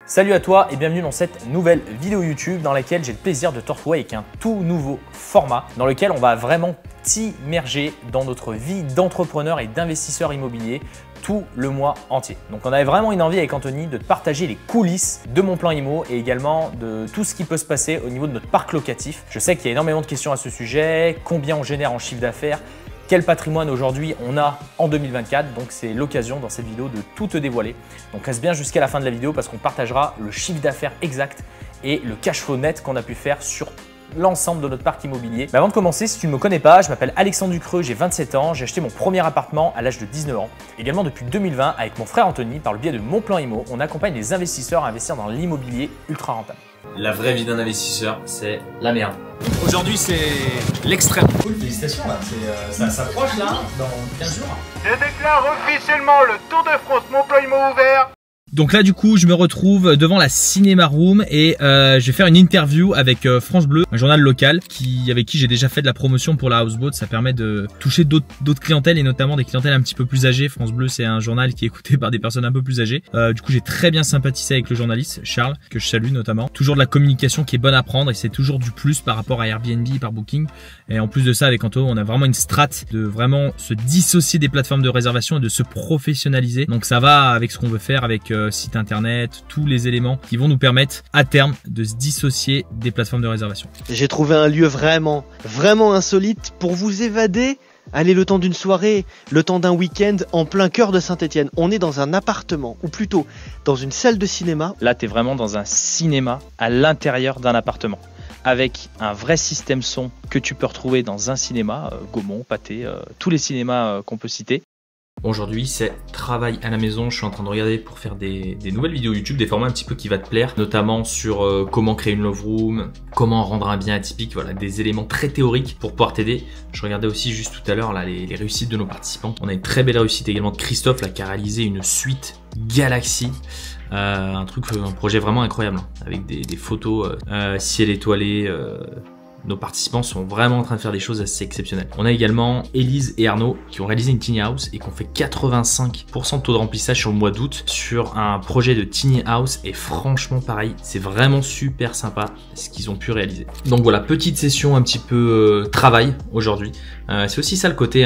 Salut à toi et bienvenue dans cette nouvelle vidéo YouTube dans laquelle j'ai le plaisir de te retrouver avec un tout nouveau format dans lequel on va vraiment t'immerger dans notre vie d'entrepreneur et d'investisseur immobilier tout le mois entier. Donc on avait vraiment une envie avec Anthony de te partager les coulisses de mon plan IMO et également de tout ce qui peut se passer au niveau de notre parc locatif. Je sais qu'il y a énormément de questions à ce sujet, combien on génère en chiffre d'affaires, quel patrimoine aujourd'hui on a en 2024, donc c'est l'occasion dans cette vidéo de tout te dévoiler. Donc reste bien jusqu'à la fin de la vidéo parce qu'on partagera le chiffre d'affaires exact et le cash flow net qu'on a pu faire sur l'ensemble de notre parc immobilier. Mais avant de commencer, si tu ne me connais pas, je m'appelle Alexandre Ducreux, j'ai 27 ans, j'ai acheté mon premier appartement à l'âge de 19 ans. Également depuis 2020, avec mon frère Anthony, par le biais de Mon Plan Immo, on accompagne les investisseurs à investir dans l'immobilier ultra rentable. La vraie vie d'un investisseur, c'est la merde. Aujourd'hui, c'est l'extrême. Cool, félicitations là, ça s'approche là, dans 15 jours. Je déclare officiellement le Tour de France Mon Plan Immo ouvert. Donc là, du coup, je me retrouve devant la Cinéma Room et je vais faire une interview avec France Bleu, un journal local avec qui j'ai déjà fait de la promotion pour la Houseboat. Ça permet de toucher d'autres clientèles et notamment des clientèles un petit peu plus âgées. France Bleu, c'est un journal qui est écouté par des personnes un peu plus âgées. Du coup, j'ai très bien sympathisé avec le journaliste Charles, que je salue notamment. Toujours de la communication qui est bonne à prendre et c'est toujours du plus par rapport à Airbnb, par Booking. Et en plus de ça, avec Anto, on a vraiment une strat de vraiment se dissocier des plateformes de réservation et de se professionnaliser. Donc ça va avec ce qu'on veut faire avec site internet, tous les éléments qui vont nous permettre à terme de se dissocier des plateformes de réservation. J'ai trouvé un lieu vraiment insolite pour vous évader. Allez, le temps d'une soirée, le temps d'un week-end en plein cœur de Saint-Étienne. On est dans un appartement, ou plutôt dans une salle de cinéma. Là, tu es vraiment dans un cinéma à l'intérieur d'un appartement, avec un vrai système son que tu peux retrouver dans un cinéma, Gaumont, Pathé, tous les cinémas qu'on peut citer. Aujourd'hui, c'est travail à la maison. Je suis en train de regarder pour faire des nouvelles vidéos YouTube, des formats un petit peu qui va te plaire, notamment sur comment créer une love room, comment rendre un bien atypique, voilà, des éléments très théoriques pour pouvoir t'aider. Je regardais aussi juste tout à l'heure là les réussites de nos participants. On a une très belle réussite également de Christophe là, qui a réalisé une suite Galaxy. Un projet vraiment incroyable, hein, avec des photos ciel étoilé. Nos participants sont vraiment en train de faire des choses assez exceptionnelles. On a également Élise et Arnaud qui ont réalisé une tiny house et qui ont fait 85% de taux de remplissage sur le mois d'août sur un projet de tiny house et franchement pareil, c'est vraiment super sympa ce qu'ils ont pu réaliser. Donc voilà, petite session un petit peu travail aujourd'hui. C'est aussi ça le côté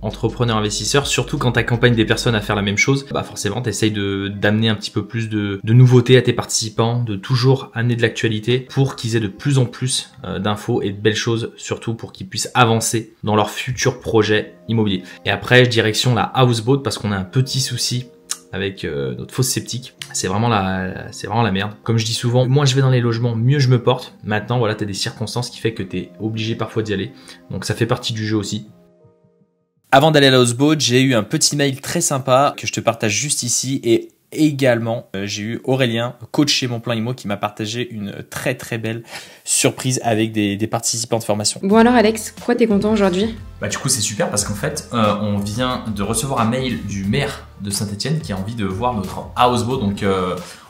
entrepreneur investisseur, surtout quand tu accompagnes des personnes à faire la même chose, bah forcément tu essayes d'amener un petit peu plus de nouveautés à tes participants, de toujours amener de l'actualité pour qu'ils aient de plus en plus d'infos et de belles choses, surtout pour qu'ils puissent avancer dans leurs futurs projets immobiliers. Et après, direction la Houseboat parce qu'on a un petit souci avec notre fosse septique. C'est vraiment la merde. Comme je dis souvent, moins je vais dans les logements, mieux je me porte. Maintenant, voilà, t'as des circonstances qui fait que t'es obligé parfois d'y aller. Donc ça fait partie du jeu aussi. Avant d'aller à la Houseboat, j'ai eu un petit mail très sympa que je te partage juste ici et également, j'ai eu Aurélien, coach chez Mon Plan Immo, qui m'a partagé une très belle surprise avec des participants de formation. Bon alors Alex, pourquoi t'es content aujourd'hui? Bah du coup c'est super parce qu'en fait on vient de recevoir un mail du maire de Saint-Étienne qui a envie de voir notre Houseboat. Donc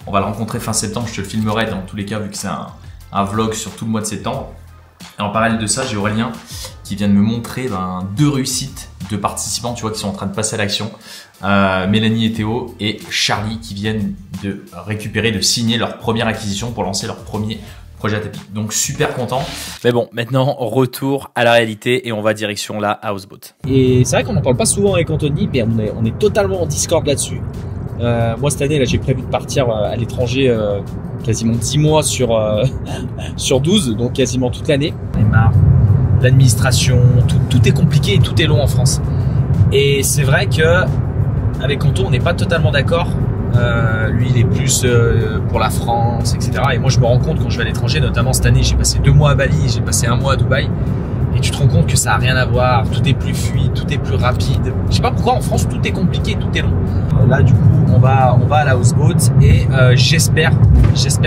on va le rencontrer fin septembre, je te le filmerai dans tous les cas vu que c'est un vlog sur tout le mois de septembre. Et en parallèle de ça, j'ai Aurélien qui vient de me montrer 2 réussites de participants, tu vois, qui sont en train de passer à l'action. Mélanie et Théo et Charlie qui viennent de récupérer, de signer leur première acquisition pour lancer leur premier projet atypique. Donc super content. Mais bon, maintenant retour à la réalité et on va direction la Houseboat. Et c'est vrai qu'on n'en parle pas souvent avec Anthony, mais on est totalement en Discord là-dessus. Moi cette année, là, j'ai prévu de partir à l'étranger quasiment 10 mois sur 12, donc quasiment toute l'année. On est marre. L'administration, tout est compliqué et tout est long en France. Et c'est vrai que avec Anto, on n'est pas totalement d'accord. Lui, il est plus pour la France, etc. Et moi, je me rends compte quand je vais à l'étranger, notamment cette année, j'ai passé 2 mois à Bali, j'ai passé 1 mois à Dubaï. Et tu te rends compte que ça n'a rien à voir, tout est plus fluide, tout est plus rapide. Je sais pas pourquoi en France tout est compliqué, tout est long. Là du coup on va à la Houseboat et j'espère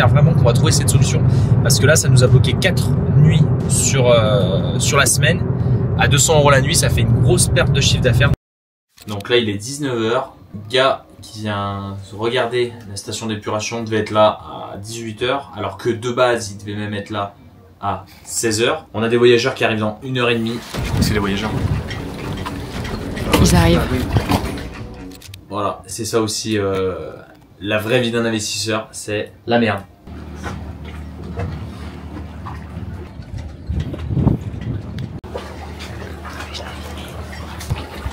vraiment qu'on va trouver cette solution. Parce que là ça nous a bloqué 4 nuits sur la semaine. À 200 € la nuit, ça fait une grosse perte de chiffre d'affaires. Donc là il est 19 h. Gars qui vient regarder la station d'épuration devait être là à 18 h alors que de base il devait même être là à 16 h. On a des voyageurs qui arrivent dans 1 h 30. Je crois que c'est les voyageurs. Ils arrivent. Voilà, c'est ça aussi La vraie vie d'un investisseur, c'est la merde.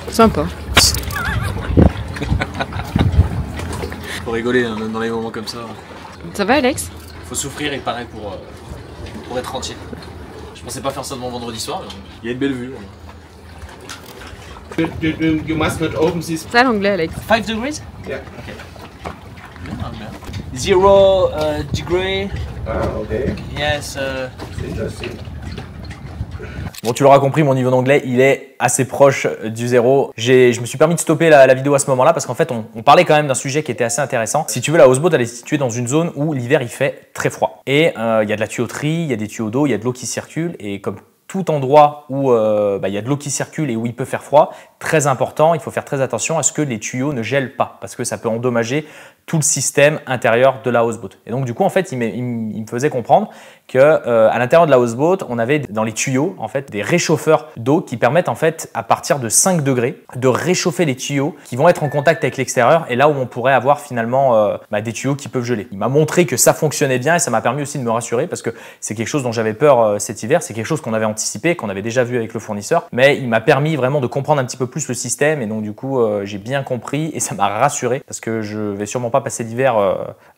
Sympa. Faut rigoler hein, même dans les moments comme ça. Ça va, Alex? Faut souffrir et pareil pour être entier. Je pensais pas faire ça de mon vendredi soir, mais il y a une belle vue. You must not open this. Ça, l'anglais, Alex. 5 degrees? Yeah. Zero degree. Okay. Yes. Interesting. Bon, tu l'auras compris, mon niveau d'anglais, il est assez proche du zéro. Je me suis permis de stopper la vidéo à ce moment-là parce qu'en fait, on parlait quand même d'un sujet qui était assez intéressant. Si tu veux, la houseboat, elle est située dans une zone où l'hiver, il fait très froid. Et il y a de la tuyauterie, il y a des tuyaux d'eau, il y a de l'eau qui circule. Et comme tout endroit où il y a de l'eau qui circule et où il peut faire froid, très important, il faut faire très attention à ce que les tuyaux ne gèlent pas parce que ça peut endommager tout le système intérieur de la houseboat. Et donc du coup, en fait, il me faisait comprendre que à l'intérieur de la houseboat, on avait dans les tuyaux en fait des réchauffeurs d'eau qui permettent en fait à partir de 5 degrés de réchauffer les tuyaux qui vont être en contact avec l'extérieur et là où on pourrait avoir finalement des tuyaux qui peuvent geler. Il m'a montré que ça fonctionnait bien et ça m'a permis aussi de me rassurer parce que c'est quelque chose dont j'avais peur cet hiver, c'est quelque chose qu'on avait anticipé, qu'on avait déjà vu avec le fournisseur, mais il m'a permis vraiment de comprendre un petit peu plus le système et donc du coup j'ai bien compris et ça m'a rassuré parce que je vais sûrement pas passer l'hiver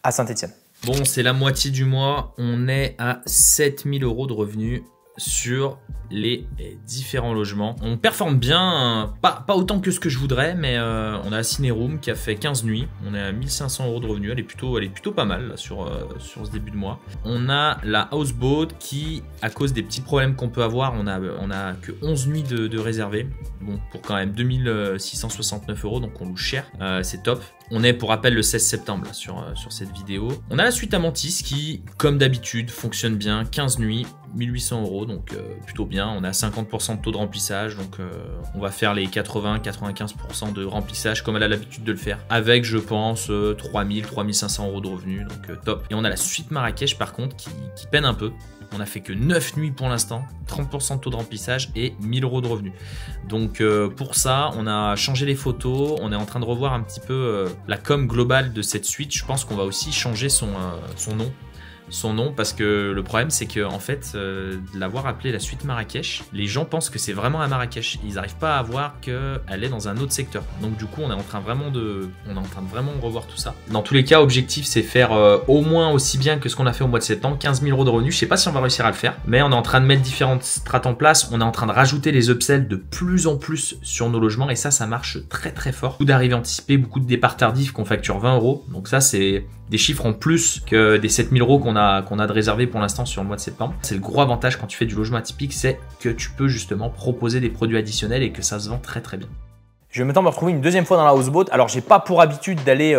à Saint-Étienne. Bon, c'est la moitié du mois. On est à 7000 € de revenus sur les différents logements. On performe bien, pas autant que ce que je voudrais, mais on a la Cinéroom qui a fait 15 nuits. On est à 1500 € de revenus. Elle est plutôt pas mal là, sur ce début de mois. On a la Houseboat qui, à cause des petits problèmes qu'on peut avoir, on a que 11 nuits de réservées. Bon, pour quand même 2669 €, donc on loue cher. C'est top. On est pour rappel le 16 septembre là, sur cette vidéo. On a la suite Amantis qui, comme d'habitude, fonctionne bien. 15 nuits, 1800 €, donc plutôt bien. On a 50% de taux de remplissage, donc on va faire les 80-95% de remplissage comme elle a l'habitude de le faire. Avec, je pense, 3000-3500 € de revenus, donc top. Et on a la suite Marrakech par contre qui peine un peu. On a fait que 9 nuits pour l'instant, 30% de taux de remplissage et 1000 € de revenus. Donc pour ça, on a changé les photos, on est en train de revoir un petit peu la com globale de cette suite. Je pense qu'on va aussi changer son nom parce que le problème c'est que en fait de l'avoir appelé la suite Marrakech, les gens pensent que c'est vraiment à Marrakech, ils n'arrivent pas à voir qu'elle est dans un autre secteur. Donc du coup on est en train vraiment de revoir tout ça. Dans tous les cas, objectif c'est faire au moins aussi bien que ce qu'on a fait au mois de septembre, 15 000 € de revenus. Je sais pas si on va réussir à le faire, mais on est en train de mettre différentes strates en place, on est en train de rajouter les upsells de plus en plus sur nos logements et ça marche très très fort. Beaucoup d'arrivées anticipées, beaucoup de départs tardifs qu'on facture 20 €, donc ça c'est des chiffres en plus que des 7000 € qu'on a de réservé pour l'instant sur le mois de septembre. C'est le gros avantage quand tu fais du logement atypique, c'est que tu peux justement proposer des produits additionnels et que ça se vend très très bien. Je vais maintenant me retrouver une deuxième fois dans la houseboat. Alors, j'ai pas pour habitude d'aller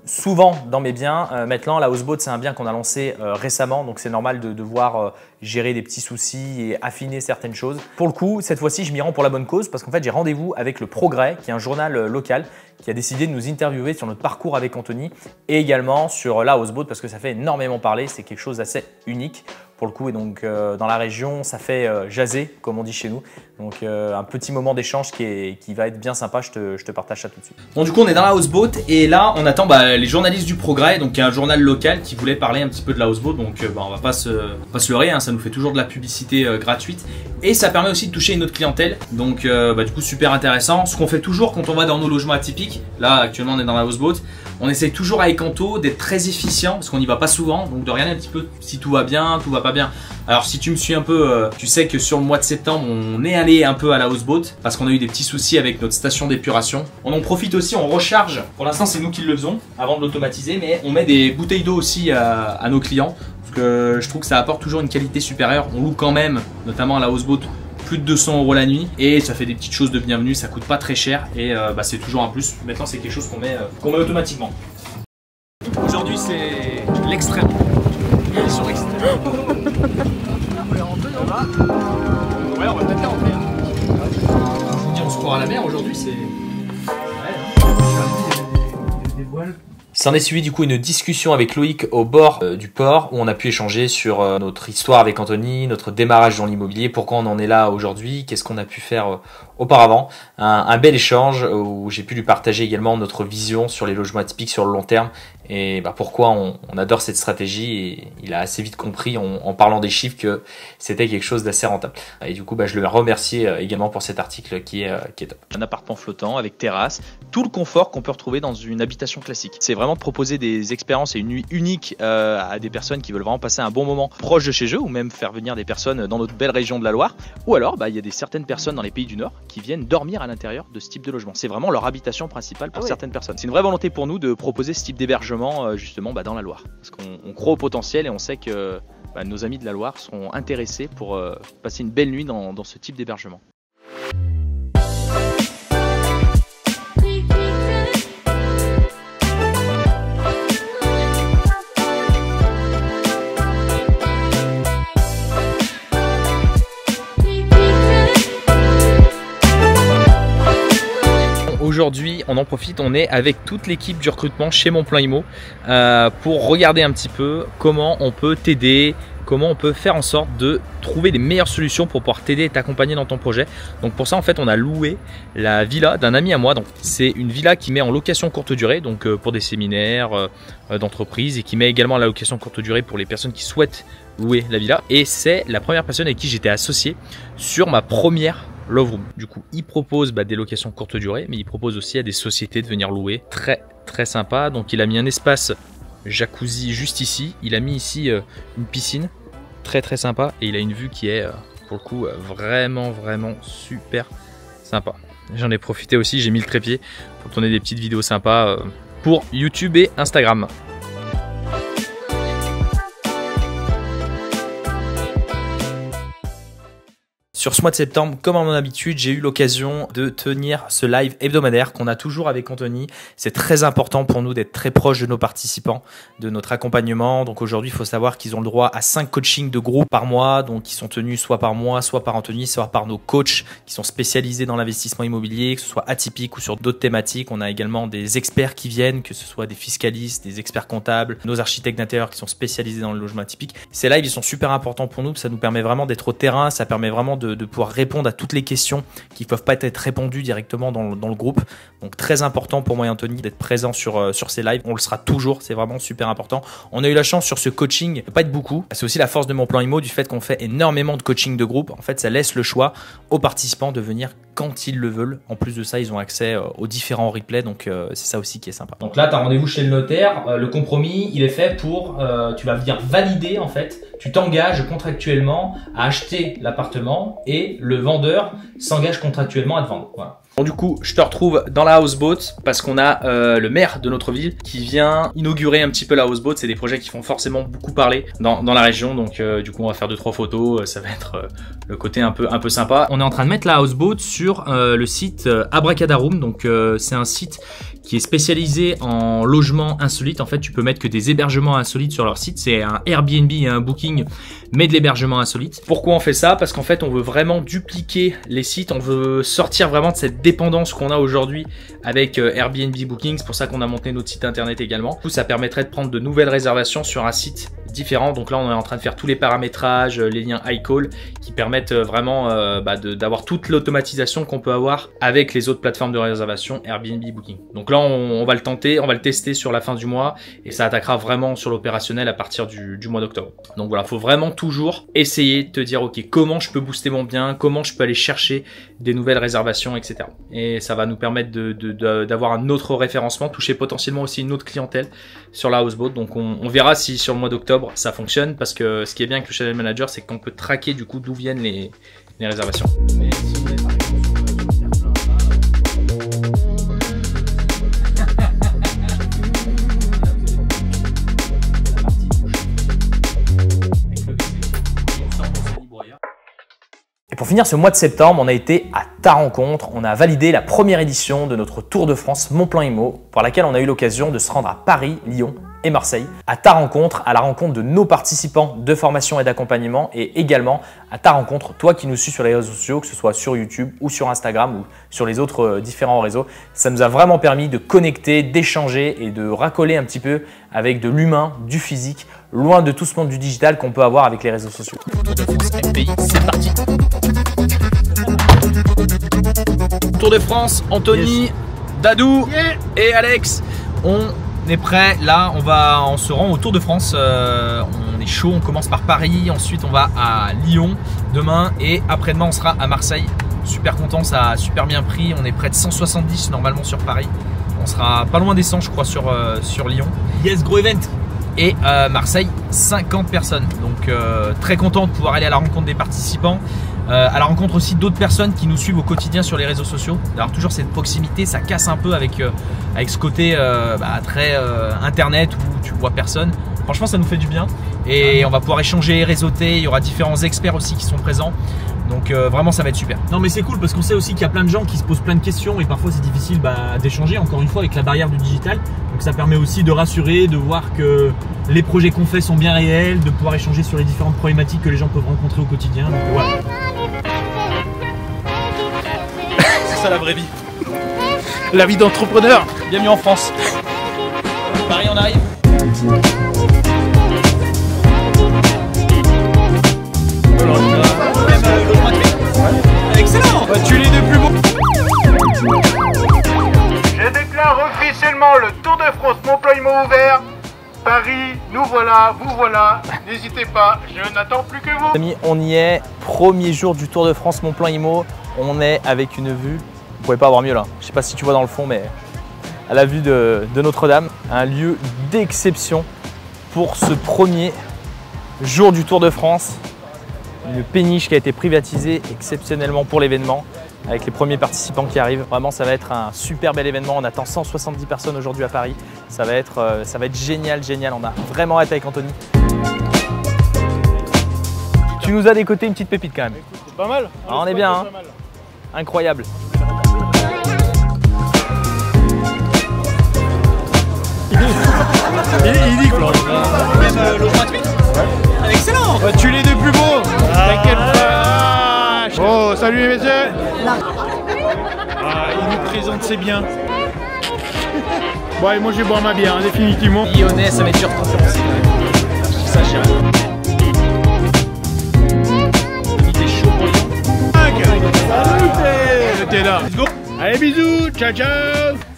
souvent dans mes biens. Maintenant, la houseboat, c'est un bien qu'on a lancé récemment, donc c'est normal de devoir gérer des petits soucis et affiner certaines choses. Pour le coup, cette fois-ci, je m'y rends pour la bonne cause parce qu'en fait, j'ai rendez-vous avec Le Progrès, qui est un journal local qui a décidé de nous interviewer sur notre parcours avec Anthony et également sur la houseboat parce que ça fait énormément parler. C'est quelque chose d'assez unique pour le coup et donc dans la région, ça fait jaser, comme on dit chez nous. Donc un petit moment d'échange qui va être bien sympa. Je te partage ça tout de suite. Bon, du coup, on est dans la houseboat et là, on attend les journalistes du Progrès, donc il y a un journal local qui voulait parler un petit peu de la houseboat. Donc on va pas se leurrer, hein, ça nous fait toujours de la publicité gratuite et ça permet aussi de toucher une autre clientèle. Donc du coup, super intéressant. Ce qu'on fait toujours quand on va dans nos logements atypiques, là actuellement on est dans la houseboat, on essaye toujours avec Anto d'être très efficient parce qu'on n'y va pas souvent, donc de regarder un petit peu si tout va bien, tout va pas bien. Alors si tu me suis un peu, tu sais que sur le mois de septembre, on est allé un peu à la houseboat parce qu'on a eu des petits soucis avec notre station d'épuration. On en profite aussi, on recharge. Pour l'instant, c'est nous qui le faisons avant de l'automatiser, mais on met des bouteilles d'eau aussi à nos clients parce que je trouve que ça apporte toujours une qualité supérieure. On loue quand même, notamment à la houseboat, plus de 200 € la nuit et ça fait des petites choses de bienvenue, ça coûte pas très cher et c'est toujours un plus. Maintenant, c'est quelque chose qu'on met automatiquement. Aujourd'hui, c'est l'extrême. Mission extrême. On est rentré, on va. Ouais, on va peut-être rentrer. Je vous dis, on se croit à la mer aujourd'hui, c'est. Des voiles. S'en est suivi du coup une discussion avec Loïc au bord du port où on a pu échanger sur notre histoire avec Anthony, notre démarrage dans l'immobilier, pourquoi on en est là aujourd'hui, qu'est-ce qu'on a pu faire auparavant. Un bel échange où j'ai pu lui partager également notre vision sur les logements atypiques sur le long terme et pourquoi on adore cette stratégie, et il a assez vite compris en parlant des chiffres que c'était quelque chose d'assez rentable. Et du coup, je le remercie également pour cet article qui est top. Un appartement flottant avec terrasse, tout le confort qu'on peut retrouver dans une habitation classique. C'est vraiment de proposer des expériences et une nuit unique à des personnes qui veulent vraiment passer un bon moment proche de chez eux, ou même faire venir des personnes dans notre belle région de la Loire. Ou alors, il y a certaines personnes dans les pays du Nord qui viennent dormir à l'intérieur de ce type de logement. C'est vraiment leur habitation principale pour certaines personnes. C'est une vraie volonté pour nous de proposer ce type d'hébergement justement dans la Loire. Parce qu'on croit au potentiel et on sait que nos amis de la Loire seront intéressés pour passer une belle nuit dans ce type d'hébergement. Aujourd'hui, on en profite, on est avec toute l'équipe du recrutement chez Mon Plan Immo pour regarder un petit peu comment on peut t'aider, comment on peut faire en sorte de trouver les meilleures solutions pour pouvoir t'aider et t'accompagner dans ton projet. Donc pour ça, en fait, on a loué la villa d'un ami à moi. Donc c'est une villa qui met en location courte durée, donc pour des séminaires d'entreprise, et qui met également la location courte durée pour les personnes qui souhaitent louer la villa. Et c'est la première personne avec qui j'étais associé sur ma première Love Room. Du coup, il propose des locations courte durée, mais il propose aussi à des sociétés de venir louer. Très très sympa. Donc il a mis un espace jacuzzi juste ici. Il a mis ici une piscine très très sympa, et il a une vue qui est pour le coup vraiment super sympa. J'en ai profité aussi, j'ai mis le trépied pour tourner des petites vidéos sympas pour YouTube et Instagram. Sur ce mois de septembre, comme à mon habitude, j'ai eu l'occasion de tenir ce live hebdomadaire qu'on a toujours avec Anthony. C'est très important pour nous d'être très proche de nos participants, de notre accompagnement. Donc aujourd'hui, il faut savoir qu'ils ont le droit à 5 coachings de groupe par mois, donc qui sont tenus soit par moi, soit par Anthony, soit par nos coachs qui sont spécialisés dans l'investissement immobilier, que ce soit atypique ou sur d'autres thématiques. On a également des experts qui viennent, que ce soit des fiscalistes, des experts comptables, nos architectes d'intérieur qui sont spécialisés dans le logement atypique. Ces lives, ils sont super importants pour nous, ça nous permet vraiment d'être au terrain, ça permet vraiment de pouvoir répondre à toutes les questions qui ne peuvent pas être répondues directement dans le groupe. Donc très important pour moi et Anthony d'être présent sur ces lives. On le sera toujours, c'est vraiment super important. On a eu la chance sur ce coaching de pas être beaucoup. C'est aussi la force de Mon Plan Immo, du fait qu'on fait énormément de coaching de groupe. En fait, ça laisse le choix aux participants de venir quand ils le veulent. En plus de ça, ils ont accès aux différents replays. Donc c'est ça aussi qui est sympa. Donc là, tu as rendez-vous chez le notaire. Le compromis, il est fait pour... tu vas venir valider en fait. Tu t'engages contractuellement à acheter l'appartement et le vendeur s'engage contractuellement à te vendre. Voilà. Bon, du coup, je te retrouve dans la houseboat parce qu'on a le maire de notre ville qui vient inaugurer un petit peu la houseboat. C'est des projets qui font forcément beaucoup parler dans la région. Donc, du coup, on va faire 2-3 photos. Ça va être le côté un peu sympa. On est en train de mettre la houseboat sur le site Abracadaroom. Donc, c'est un site qui est spécialisé en logement insolite. En fait, tu peux mettre que des hébergements insolites sur leur site. C'est un Airbnb et un Booking, mais de l'hébergement insolite. Pourquoi on fait ça? Parce qu'en fait, on veut vraiment dupliquer les sites. On veut sortir vraiment de cette dépendance qu'on a aujourd'hui avec Airbnb, Booking. C'est pour ça qu'on a monté notre site internet également. Du coup, ça permettrait de prendre de nouvelles réservations sur un site différent. Donc là, on est en train de faire tous les paramétrages, les liens iCall qui permettent vraiment d'avoir toute l'automatisation qu'on peut avoir avec les autres plateformes de réservation Airbnb, Booking. Donc là, on va le tenter, on va le tester sur la fin du mois et ça attaquera vraiment sur l'opérationnel à partir du mois d'octobre. Donc voilà, faut vraiment toujours essayer de te dire ok, comment je peux booster mon bien, comment je peux aller chercher des nouvelles réservations, etc. Et ça va nous permettre d'avoir un autre référencement, toucher potentiellement aussi une autre clientèle sur la houseboat. Donc on verra si sur le mois d'octobre ça fonctionne, parce que ce qui est bien avec le Channel Manager, c'est qu'on peut traquer du coup d'où viennent les réservations. Et pour finir ce mois de septembre, on a été à ta rencontre. On a validé la première édition de notre Tour de France Mon Plan Immo, pour laquelle on a eu l'occasion de se rendre à Paris, Lyon et Marseille. À ta rencontre, à la rencontre de nos participants de formation et d'accompagnement, et également à ta rencontre, toi qui nous suis sur les réseaux sociaux, que ce soit sur YouTube ou sur Instagram ou sur les autres différents réseaux. Ça nous a vraiment permis de connecter, d'échanger et de racoler un petit peu avec de l'humain, du physique, loin de tout ce monde du digital qu'on peut avoir avec les réseaux sociaux. C'est parti. Tour de France, Anthony, Dadou et Alex. On est prêt, là on se rend au Tour de France, on est chaud, on commence par Paris, ensuite on va à Lyon demain et après-demain on sera à Marseille. Super content, ça a super bien pris, on est près de 170 normalement sur Paris. On sera pas loin des 100 je crois sur Lyon. Yes, gros event. Et Marseille, 50 personnes. Donc très content de pouvoir aller à la rencontre des participants, à la rencontre aussi d'autres personnes qui nous suivent au quotidien sur les réseaux sociaux. D'avoir toujours cette proximité, ça casse un peu avec ce côté très internet où tu vois personne. Franchement ça nous fait du bien et on va pouvoir échanger, réseauter, il y aura différents experts aussi qui sont présents. Donc vraiment ça va être super. Non mais c'est cool parce qu'on sait aussi qu'il y a plein de gens qui se posent plein de questions et parfois c'est difficile d'échanger encore une fois avec la barrière du digital. Donc ça permet aussi de rassurer, de voir que les projets qu'on fait sont bien réels, de pouvoir échanger sur les différentes problématiques que les gens peuvent rencontrer au quotidien. Donc voilà. C'est ça la vraie vie. La vie d'entrepreneur. Bienvenue en France. Paris on arrive. Excellent. Tu les deux plus beaux. Je déclare officiellement le Tour de France Mont-Ploymo ouvert. Paris, nous voilà, vous voilà. N'hésitez pas, je n'attends plus que vous. Amis, on y est, premier jour du Tour de France Mont-Plan-Immo. On est avec une vue, vous pouvez pas avoir mieux là. Je sais pas si tu vois dans le fond, mais à la vue de Notre-Dame, un lieu d'exception pour ce premier jour du Tour de France. Une péniche qui a été privatisée exceptionnellement pour l'événement, avec les premiers participants qui arrivent. Vraiment, ça va être un super bel événement. On attend 170 personnes aujourd'hui à Paris. Ça va être génial, génial. On a vraiment hâte avec Anthony. Tu nous as décoté une petite pépite quand même. C'est pas mal. Ah, on est bien, hein. Incroyable. Il dit quoi? Même l'eau gratuite. Excellent. Tu les deux plus beaux. T'inquiète pas. Oh, salut les messieurs. Il nous présente ses biens. Bon, et moi je vais boire ma bière, hein, définitivement. Lyonnais, ça va être dur de concurrencer. Ça, chérie. Il est chaud pour Lyon. Salut, t'es là. Let's go. Allez, bisous. Ciao, ciao.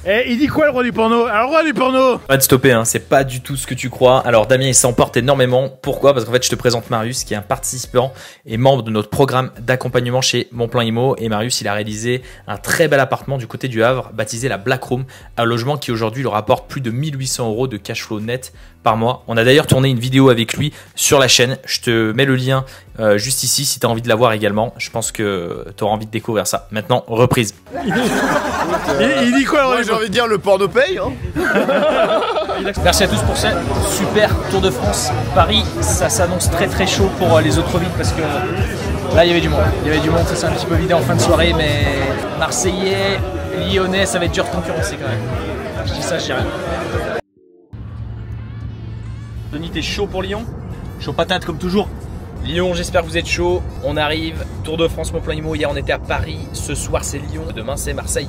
Et il dit quoi le roi du porno? Alors, roi du porno. Pas de stopper, hein, c'est pas du tout ce que tu crois. Alors Damien il s'emporte énormément. Pourquoi? Parce qu'en fait je te présente Marius qui est un participant et membre de notre programme d'accompagnement chez Mont-Plan-Immo. Et Marius il a réalisé un très bel appartement du côté du Havre, baptisé la Black Room, un logement qui aujourd'hui lui rapporte plus de 1800 € de cash flow net par mois. On a d'ailleurs tourné une vidéo avec lui sur la chaîne. Je te mets le lien juste ici si tu as envie de la voir également. Je pense que tu auras envie de découvrir ça. Maintenant, reprise. Il dit quoi le roi? J'ai envie de dire le porno paye, hein. Merci à tous pour ce super Tour de France. Paris, ça s'annonce très très chaud pour les autres villes parce que là il y avait du monde. Il y avait du monde, ça s'est un petit peu vidé en fin de soirée, mais Marseillais, Lyonnais, ça va être dur de concurrencer quand même. Je dis ça, je dis rien. Denis, t'es chaud pour Lyon? Chaud patate comme toujours. Lyon, j'espère que vous êtes chaud. On arrive, Tour de France Mont-Plan-Immo. Hier on était à Paris, ce soir c'est Lyon, demain c'est Marseille.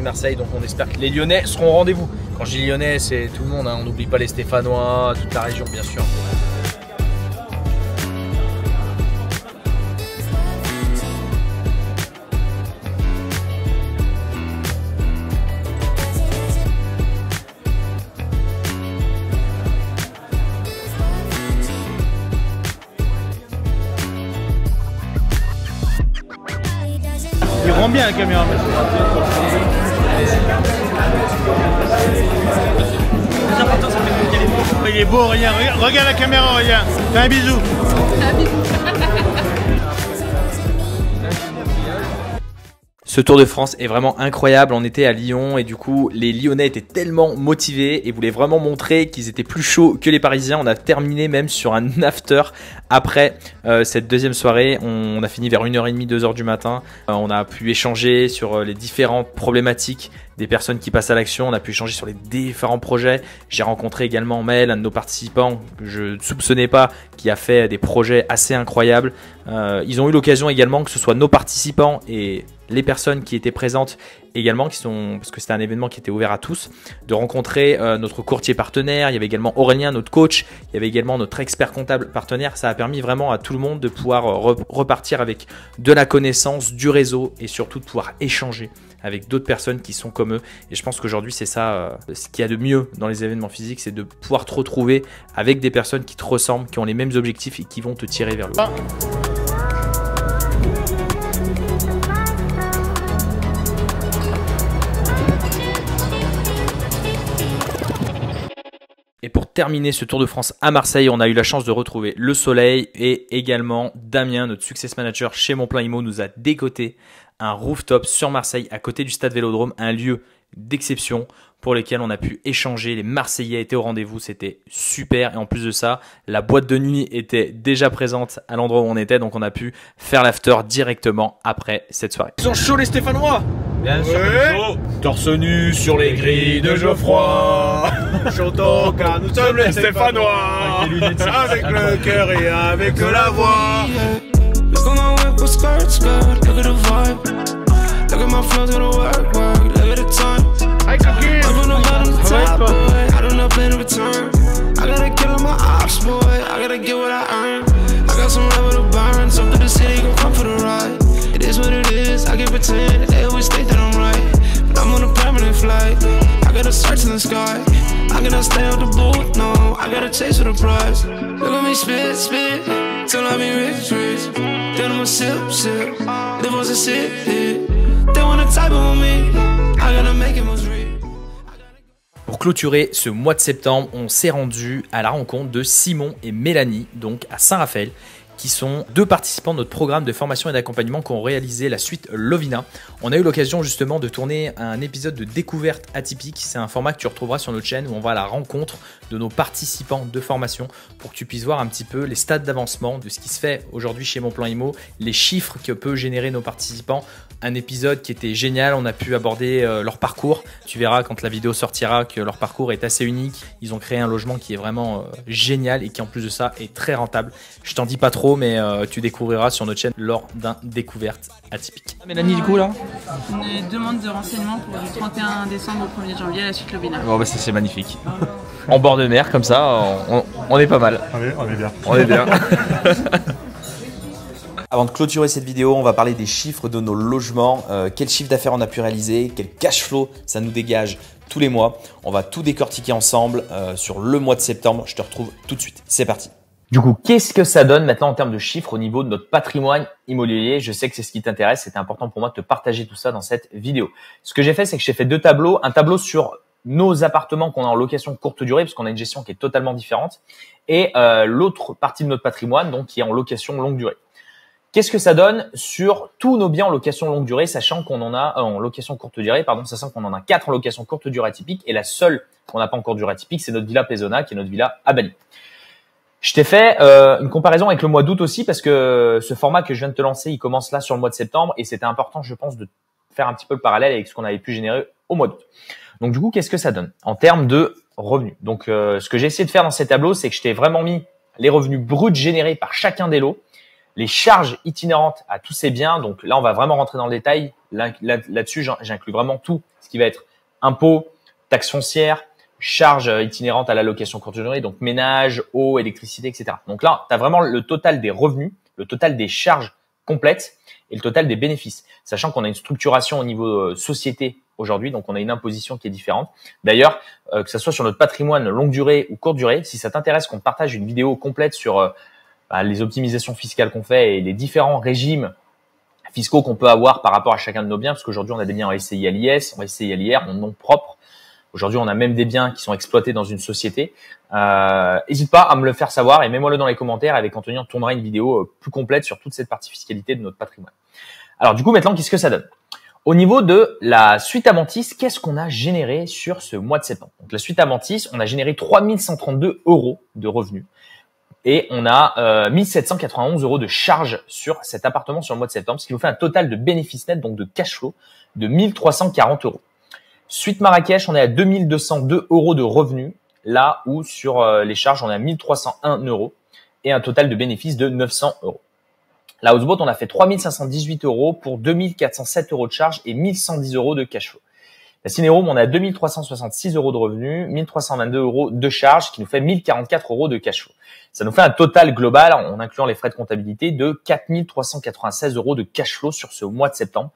Marseille, donc on espère que les Lyonnais seront au rendez-vous. Quand je dis Lyonnais, c'est tout le monde, hein. On n'oublie pas les Stéphanois, toute la région bien sûr. Il rend bien la caméra. Il est beau, regarde, regarde la caméra, regarde. Fais un bisou. Ce Tour de France est vraiment incroyable. On était à Lyon et du coup, les Lyonnais étaient tellement motivés et voulaient vraiment montrer qu'ils étaient plus chauds que les Parisiens. On a terminé même sur un after après cette deuxième soirée. On a fini vers 1h30, 2h du matin. On a pu échanger sur les différentes problématiques des personnes qui passent à l'action. On a pu échanger sur les différents projets. J'ai rencontré également Maël, un de nos participants que je ne soupçonnais pas, qui a fait des projets assez incroyables. Ils ont eu l'occasion également que ce soit nos participants et les personnes qui étaient présentes également, parce que c'était un événement qui était ouvert à tous, de rencontrer notre courtier partenaire. Il y avait également Aurélien, notre coach. Il y avait également notre expert comptable partenaire. Ça a permis vraiment à tout le monde de pouvoir repartir avec de la connaissance, du réseau et surtout de pouvoir échanger avec d'autres personnes qui sont comme eux. Et je pense qu'aujourd'hui, c'est ça ce qu'il y a de mieux dans les événements physiques, c'est de pouvoir te retrouver avec des personnes qui te ressemblent, qui ont les mêmes objectifs et qui vont te tirer vers le haut. Et pour terminer ce Tour de France à Marseille, on a eu la chance de retrouver le soleil et également Damien, notre success manager chez Montplein Immo, nous a décoté un rooftop sur Marseille à côté du stade Vélodrome, un lieu d'exception pour lequel on a pu échanger. Les Marseillais étaient au rendez-vous, c'était super. Et en plus de ça, la boîte de nuit était déjà présente à l'endroit où on était, donc on a pu faire l'after directement après cette soirée. Ils sont chauds les Stéphanois. Bien sûr, torse nu sur les grilles de Geoffroy. Chantons car nous sommes les Stéphanois. Avec le cœur et avec la voix. Look at my whip with skirt, skirt. Look at the vibe. Look at my flows gonna work, work. Look at the time. Hi, Cookie. I'm from the bottom to top, boy. I don't know plan to return. I gotta kill my ops, boy. I gotta get what I earn. I got some level to burn. Some through the city gon' come for the ride. It is what it is. I can pretend they always think that I'm right, but I'm on a permanent flight. I gotta search in the sky. I gotta stay out the booth. No, I gotta chase for the prize. Look at me spit, spit. Till I be rich, rich. Then I'ma sip, sip. Live on the city. They wanna type on me. I gotta make it most real. Pour clôturer ce mois de septembre, on s'est rendu à la rencontre de Simon et Mélanie, donc à Saint-Raphaël, qui sont deux participants de notre programme de formation et d'accompagnement qui ont réalisé la suite Lovina. On a eu l'occasion justement de tourner un épisode de découverte atypique. C'est un format que tu retrouveras sur notre chaîne où on va à la rencontre de nos participants de formation pour que tu puisses voir un petit peu les stades d'avancement de ce qui se fait aujourd'hui chez Montplein Immo, les chiffres que peuvent générer nos participants. Un épisode qui était génial, on a pu aborder leur parcours. Tu verras quand la vidéo sortira que leur parcours est assez unique. Ils ont créé un logement qui est vraiment génial et qui en plus de ça est très rentable. Je t'en dis pas trop, mais tu découvriras sur notre chaîne lors d'un découverte atypique. Mélanie, du coup là, une demande de renseignement pour du 31 décembre au 1er janvier à la suite Lovina. Bon, bah, c'est magnifique. En bord de mer, comme ça, on est pas mal. On est bien. On est bien. Avant de clôturer cette vidéo, on va parler des chiffres de nos logements. Quel chiffre d'affaires on a pu réaliser, quel cash flow ça nous dégage tous les mois. On va tout décortiquer ensemble sur le mois de septembre. Je te retrouve tout de suite. C'est parti. Du coup, qu'est-ce que ça donne maintenant en termes de chiffres au niveau de notre patrimoine immobilier? Je sais que c'est ce qui t'intéresse. C'était important pour moi de te partager tout ça dans cette vidéo. Ce que j'ai fait, c'est que j'ai fait deux tableaux. Un tableau sur nos appartements qu'on a en location courte durée, parce qu'on a une gestion qui est totalement différente. Et l'autre partie de notre patrimoine, donc qui est en location longue durée. Qu'est-ce que ça donne sur tous nos biens en location longue durée, sachant qu'on en a en location courte durée, sachant qu'on en a 4 en location courte durée atypique et la seule qu'on n'a pas encore durée atypique, c'est notre villa Plaisona, qui est notre villa à Bali. Je t'ai fait une comparaison avec le mois d'août aussi parce que ce format que je viens de te lancer, il commence là sur le mois de septembre et c'était important, je pense, de faire un petit peu le parallèle avec ce qu'on avait pu générer au mois d'août. Donc du coup, qu'est-ce que ça donne en termes de revenus? Donc ce que j'ai essayé de faire dans ces tableaux, c'est que je t'ai vraiment mis les revenus bruts générés par chacun des lots, les charges itinérantes à tous ces biens. Donc là, on va vraiment rentrer dans le détail. Là-dessus, j'inclus vraiment tout ce qui va être impôts, taxes foncières, charges itinérantes à la location courte durée, donc ménage, eau, électricité, etc. Donc là, tu as vraiment le total des revenus, le total des charges complètes et le total des bénéfices. Sachant qu'on a une structuration au niveau société aujourd'hui, donc on a une imposition qui est différente. D'ailleurs, que ce soit sur notre patrimoine longue durée ou courte durée, si ça t'intéresse qu'on te partage une vidéo complète sur les optimisations fiscales qu'on fait et les différents régimes fiscaux qu'on peut avoir par rapport à chacun de nos biens, parce qu'aujourd'hui, on a des biens en SCI à l'IS, en SCI à l'IR, en nom propre. Aujourd'hui, on a même des biens qui sont exploités dans une société. N'hésite pas à me le faire savoir et mets-moi-le dans les commentaires. Avec Anthony, on tournera une vidéo plus complète sur toute cette partie fiscalité de notre patrimoine. Alors du coup, maintenant, qu'est-ce que ça donne? Au niveau de la suite Amantis, qu'est-ce qu'on a généré sur ce mois de septembre? Donc la suite Amantis, on a généré 3132 € de revenus. Et on a 1791 € de charges sur cet appartement sur le mois de septembre, ce qui nous fait un total de bénéfice net, donc de cash flow, de 1340 €. Suite Marrakech, on est à 2202 € de revenus, là où sur les charges, on est à 1301 € et un total de bénéfice de 900 €. La houseboat, on a fait 3518 € pour 2407 € de charge et 1110 € de cash flow. La ciné-room, on a 2366 € de revenus, 1322 € de charge, ce qui nous fait 1044 € de cash flow. Ça nous fait un total global, en incluant les frais de comptabilité, de 4396 € de cash flow sur ce mois de septembre.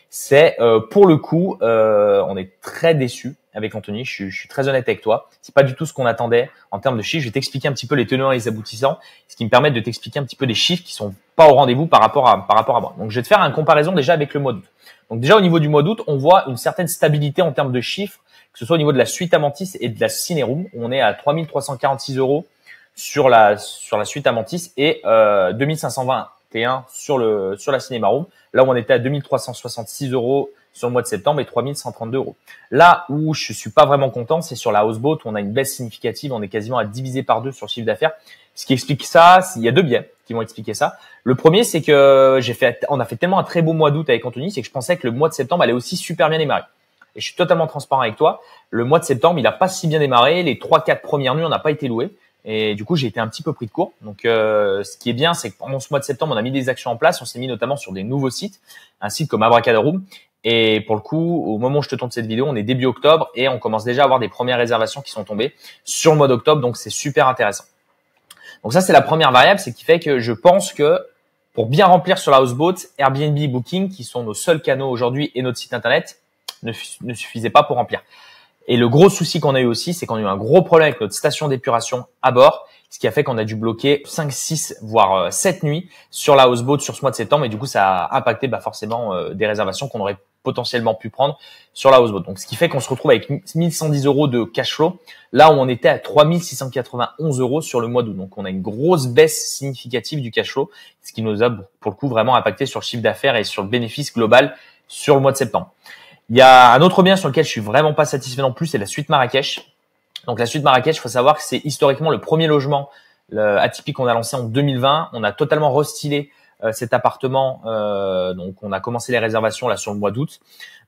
C'est pour le coup, on est très déçus avec Anthony. Je suis très honnête avec toi. C'est pas du tout ce qu'on attendait en termes de chiffres. Je vais t'expliquer un petit peu les tenants et les aboutissants, ce qui me permet de t'expliquer un petit peu des chiffres qui sont pas au rendez-vous par rapport à moi. Donc je vais te faire une comparaison déjà avec le mois d'août. Donc déjà au niveau du mois d'août, on voit une certaine stabilité en termes de chiffres, que ce soit au niveau de la suite Amantis et de la ciné-room. On est à 3346 € sur la suite Amantis et 2521 sur la cinéma room. Là où on était à 2366 € sur le mois de septembre et 3132 €. Là où je suis pas vraiment content, c'est sur la houseboat où on a une baisse significative. On est quasiment à diviser par 2 sur le chiffre d'affaires. Ce qui explique ça, il y a deux biais qui vont expliquer ça. Le premier, c'est que on a fait tellement un très beau mois d'août avec Anthony, c'est que je pensais que le mois de septembre allait aussi super bien démarrer. Et je suis totalement transparent avec toi. Le mois de septembre, il a pas si bien démarré. Les 3-4 premières nuits, on n'a pas été loués. Et du coup, j'ai été un petit peu pris de court. Donc, ce qui est bien, c'est que pendant ce mois de septembre, on a mis des actions en place. On s'est mis notamment sur des nouveaux sites, un site comme Abracadaroom. Et pour le coup, au moment où je te tourne cette vidéo, on est début octobre et on commence déjà à avoir des premières réservations qui sont tombées sur le mois d'octobre. Donc, c'est super intéressant. Donc ça, c'est la première variable, c'est qui fait que je pense que pour bien remplir sur la houseboat, Airbnb, Booking, qui sont nos seuls canaux aujourd'hui, et notre site internet, ne suffisaient pas pour remplir. Et le gros souci qu'on a eu aussi, c'est qu'on a eu un gros problème avec notre station d'épuration à bord, ce qui a fait qu'on a dû bloquer 5, 6, voire 7 nuits sur la houseboat sur ce mois de septembre. Et du coup, ça a impacté forcément des réservations qu'on aurait potentiellement pu prendre sur la houseboat. Donc, ce qui fait qu'on se retrouve avec 1110 € de cash flow, là où on était à 3691 € sur le mois d'août. Donc, on a une grosse baisse significative du cash flow, ce qui nous a, pour le coup, vraiment impacté sur le chiffre d'affaires et sur le bénéfice global sur le mois de septembre. Il y a un autre bien sur lequel je suis vraiment pas satisfait non plus, c'est la suite Marrakech. Donc, la suite Marrakech, il faut savoir que c'est historiquement le premier logement atypique qu'on a lancé en 2020. On a totalement restylé cet appartement, donc on a commencé les réservations là sur le mois d'août.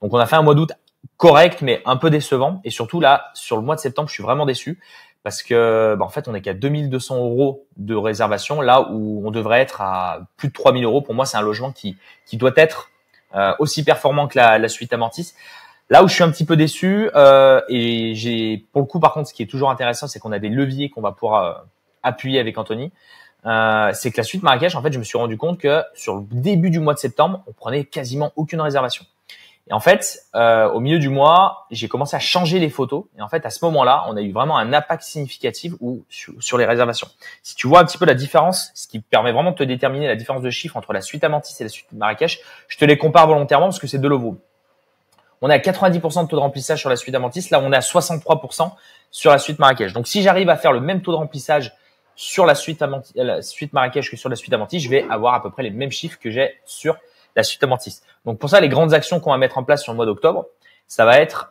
Donc on a fait un mois d'août correct mais un peu décevant et surtout là sur le mois de septembre je suis vraiment déçu parce que en fait on est qu'à 2200 € de réservation là où on devrait être à plus de 3000 €. Pour moi c'est un logement qui doit être aussi performant que la suite Amantis. Là où je suis un petit peu déçu et j'ai pour le coup par contre ce qui est toujours intéressant c'est qu'on a des leviers qu'on va pouvoir appuyer avec Anthony. C'est que la suite Marrakech, en fait, je me suis rendu compte que sur le début du mois de septembre, on prenait quasiment aucune réservation. Et en fait, au milieu du mois, j'ai commencé à changer les photos. Et en fait, à ce moment-là, on a eu vraiment un impact significatif sur les réservations. Si tu vois un petit peu la différence, ce qui permet vraiment de te déterminer la différence de chiffre entre la suite Amantis et la suite Marrakech, je te les compare volontairement parce que c'est de l'ovo. On est à 90% de taux de remplissage sur la suite Amantis. Là, on est à 63% sur la suite Marrakech. Donc, si j'arrive à faire le même taux de remplissage sur la suite Marrakech que sur la suite Amantis, je vais avoir à peu près les mêmes chiffres que j'ai sur la suite Amantis. Donc pour ça, les grandes actions qu'on va mettre en place sur le mois d'octobre, ça va être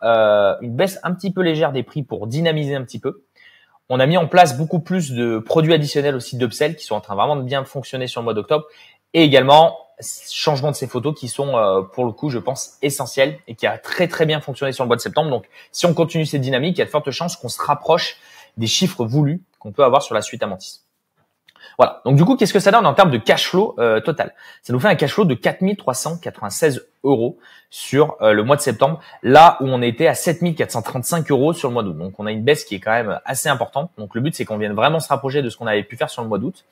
une baisse un petit peu légère des prix pour dynamiser un petit peu. On a mis en place beaucoup plus de produits additionnels aussi d'upsell qui sont en train vraiment de bien fonctionner sur le mois d'octobre et également changement de ces photos qui sont pour le coup, je pense, essentiels et qui a très très bien fonctionné sur le mois de septembre. Donc si on continue cette dynamique, il y a de fortes chances qu'on se rapproche des chiffres voulus qu'on peut avoir sur la suite Amantis. Voilà. Donc du coup, qu'est-ce que ça donne en termes de cash flow total? Ça nous fait un cash flow de 4396 € sur le mois de septembre, là où on était à 7435 € sur le mois d'août. Donc on a une baisse qui est quand même assez importante. Donc le but, c'est qu'on vienne vraiment se rapprocher de ce qu'on avait pu faire sur le mois d'août.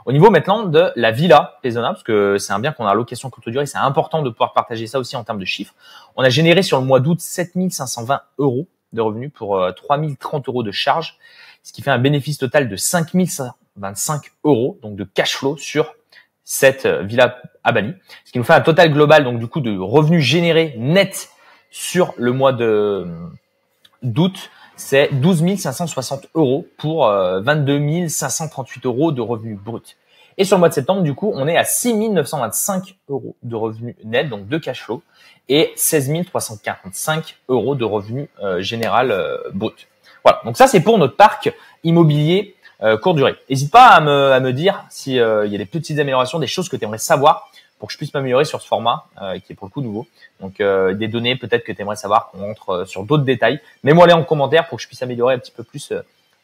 Au niveau maintenant de la villa Pezona, parce que c'est un bien qu'on a à location courte durée, c'est important de pouvoir partager ça aussi en termes de chiffres. On a généré sur le mois d'août 7520 € de revenus pour 3030 € de charges, ce qui fait un bénéfice total de 5125 €, donc de cash flow sur cette villa à Bali, ce qui nous fait un total global donc du coup de revenus générés net sur le mois d'août, c'est 12 560 € pour 22 538 € de revenus bruts. Et sur le mois de septembre, du coup, on est à 6 925 € de revenus nets, donc de cash flow, et 16 345 € de revenus général brut. Voilà, donc ça c'est pour notre parc immobilier courte durée. N'hésite pas à me dire s'il y a des petites améliorations, des choses que tu aimerais savoir pour que je puisse m'améliorer sur ce format qui est pour le coup nouveau. Donc des données peut-être que tu aimerais savoir qu'on rentre sur d'autres détails. Mets-moi les en commentaire pour que je puisse améliorer un petit peu plus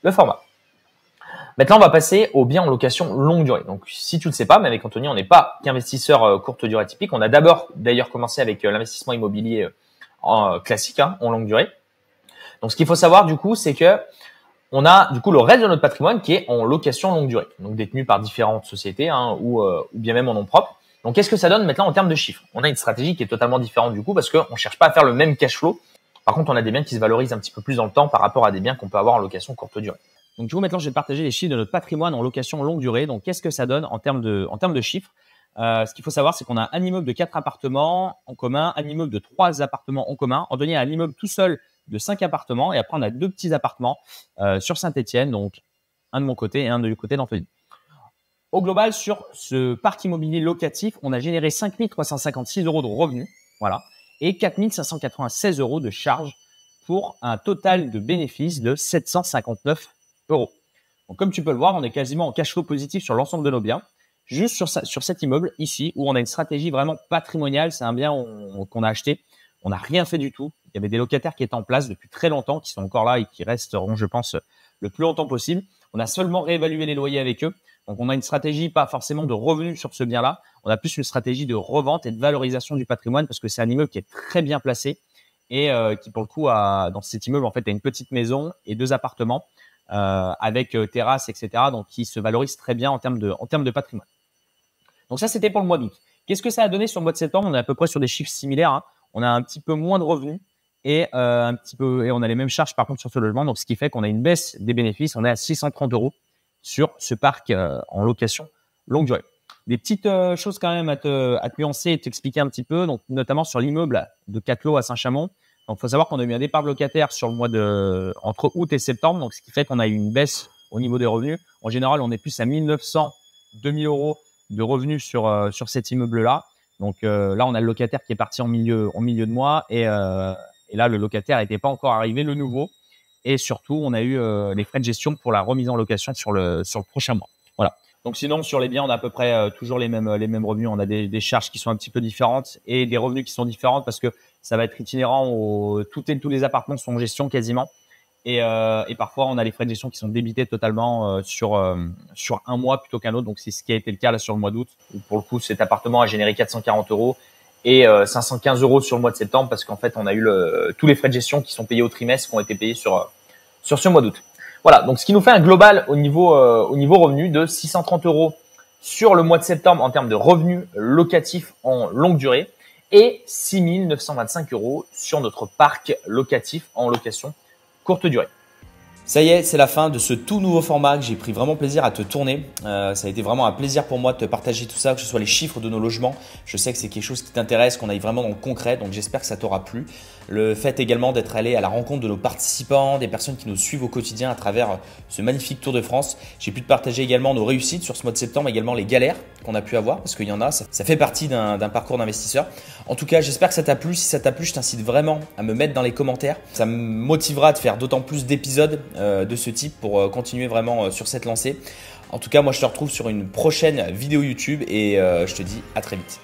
le format. Maintenant, on va passer aux biens en location longue durée. Donc, si tu le sais pas, mais avec Anthony, on n'est pas qu'investisseur courte durée typique. On a d'ailleurs commencé avec l'investissement immobilier classique, en longue durée. Donc, ce qu'il faut savoir du coup, c'est que on a du coup le reste de notre patrimoine qui est en location longue durée, donc détenu par différentes sociétés ou bien même en nom propre. Donc, qu'est-ce que ça donne maintenant en termes de chiffres? On a une stratégie qui est totalement différente du coup parce qu'on cherche pas à faire le même cash flow. Par contre, on a des biens qui se valorisent un petit peu plus dans le temps par rapport à des biens qu'on peut avoir en location courte durée. Donc, du coup, maintenant, je vais te partager les chiffres de notre patrimoine en location longue durée. Donc, qu'est-ce que ça donne en termes de chiffres? Ce qu'il faut savoir, c'est qu'on a un immeuble de 4 appartements en commun, un immeuble de 3 appartements en commun. Anthony a un immeuble tout seul de 5 appartements. Et après, on a 2 petits appartements sur Saint-Étienne. Donc, un de mon côté et un du côté d'Anthony. Au global, sur ce parc immobilier locatif, on a généré 5 356 € de revenus. Voilà. Et 4 596 € de charges pour un total de bénéfices de 759 €. Donc, comme tu peux le voir, on est quasiment en cash flow positif sur l'ensemble de nos biens. Juste sur cet immeuble ici, où on a une stratégie vraiment patrimoniale. C'est un bien qu'on a acheté. On n'a rien fait du tout. Il y avait des locataires qui étaient en place depuis très longtemps, qui sont encore là et qui resteront, je pense, le plus longtemps possible. On a seulement réévalué les loyers avec eux. Donc, on a une stratégie pas forcément de revenus sur ce bien-là. On a plus une stratégie de revente et de valorisation du patrimoine parce que c'est un immeuble qui est très bien placé et qui, pour le coup, dans cet immeuble, en fait, a une petite maison et 2 appartements avec terrasse, etc. Donc, qui se valorise très bien en termes de patrimoine. Donc, ça, c'était pour le mois d'août. Qu'est-ce que ça a donné sur le mois de septembre? On est à peu près sur des chiffres similaires. On a un petit peu moins de revenus et on a les mêmes charges, par contre, sur ce logement. Donc, ce qui fait qu'on a une baisse des bénéfices. On est à 630 € sur ce parc en location longue durée. Des petites choses quand même à te nuancer et t'expliquer un petit peu, donc notamment sur l'immeuble de Catelot à Saint-Chamond. Donc, il faut savoir qu'on a eu un départ de locataire sur le mois entre août et septembre, donc ce qui fait qu'on a eu une baisse au niveau des revenus. En général, on est plus à 1 900, 2 000 € de revenus sur cet immeuble-là. Donc là, on a le locataire qui est parti en milieu de mois et là, le locataire n'était pas encore arrivé, le nouveau. Et surtout, on a eu les frais de gestion pour la remise en location sur le prochain mois. Voilà. Donc sinon, sur les biens, on a à peu près toujours les mêmes revenus. On a des charges qui sont un petit peu différentes et des revenus qui sont différents parce que ça va être itinérant. Tous les appartements sont en gestion quasiment. Et parfois, on a les frais de gestion qui sont débités totalement sur un mois plutôt qu'un autre. Donc, c'est ce qui a été le cas là sur le mois d'août. Pour le coup, cet appartement a généré 440 € et 515 € sur le mois de septembre parce qu'en fait, on a eu tous les frais de gestion qui sont payés au trimestre qui ont été payés sur ce mois d'août. Voilà, donc ce qui nous fait un global au niveau revenu de 630 € sur le mois de septembre en termes de revenus locatifs en longue durée et 6 925 € sur notre parc locatif en location courte durée. Ça y est, c'est la fin de ce tout nouveau format que j'ai pris vraiment plaisir à te tourner. Ça a été vraiment un plaisir pour moi de te partager tout ça, que ce soit les chiffres de nos logements. Je sais que c'est quelque chose qui t'intéresse, qu'on aille vraiment dans le concret, donc j'espère que ça t'aura plu. Le fait également d'être allé à la rencontre de nos participants, des personnes qui nous suivent au quotidien à travers ce magnifique Tour de France. J'ai pu te partager également nos réussites sur ce mois de septembre, également les galères qu'on a pu avoir, parce qu'il y en a, ça fait partie d'un parcours d'investisseur. En tout cas, j'espère que ça t'a plu. Si ça t'a plu, je t'incite vraiment à me mettre dans les commentaires. Ça me motivera de faire d'autant plus d'épisodes de ce type pour continuer vraiment sur cette lancée. En tout cas, moi, je te retrouve sur une prochaine vidéo YouTube et je te dis à très vite.